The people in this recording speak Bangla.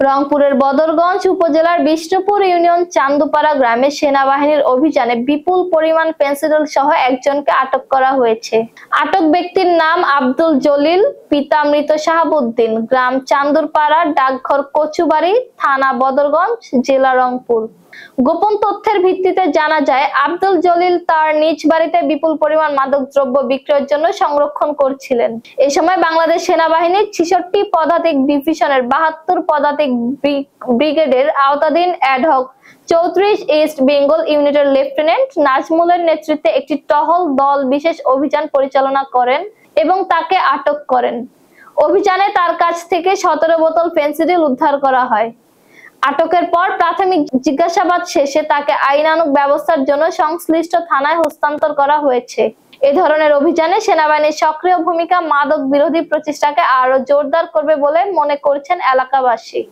রংপুরের বদরগঞ্জ উপজেলার বিষ্ণুপুর ইউনিয়ন চান্দুপাড়া গ্রামে সেনাবাহিনীর অভিযানে বিপুল পরিমাণ ফেনসিডিল সহ একজনকে আটক করা হয়েছে। আটক ব্যক্তির নাম আব্দুল জলিল, পিতা মৃত শাহাবুদ্দিন, গ্রাম চান্দুপাড়া, ডাকঘর কচুবাড়ি, থানা বদরগঞ্জ, জেলা রংপুর। গোপন তথ্যের ভিত্তিতে জানা যায়, আব্দুল জলিল তার নিজ বাড়িতে বিপুল পরিমাণ মাদকদ্রব্য বিক্রয়ের জন্য সংরক্ষণ করছিলেন। এ সময় বাংলাদেশ সেনাবাহিনীর 66 পদাতিক ডিভিশনের 72 পদাতিক ব্রিগেডের আওতাধীন অ্যাডহক 34 ইস্ট বেঙ্গল ইউনিটের লেফটেন্যান্ট নাজমুলের নেতৃত্বে একটি টহল দল বিশেষ অভিযান পরিচালনা করেন এবং তাকে আটক করেন। অভিযানে তার কাছ থেকে 17 বোতল ফেনসিডিল উদ্ধার করা হয়। আটকের পর প্রাথমিক জিজ্ঞাসাবাদ শেষে তাকে আইনানুগ ব্যবস্থার জন্য সংশ্লিষ্ট থানায় হস্তান্তর করা হয়েছে। এ ধরনের অভিযানে সেনাবাহিনীর সক্রিয় ভূমিকা মাদক বিরোধী প্রচেষ্টাকে আরো জোরদার করবে বলে মনে করছেন এলাকাবাসী।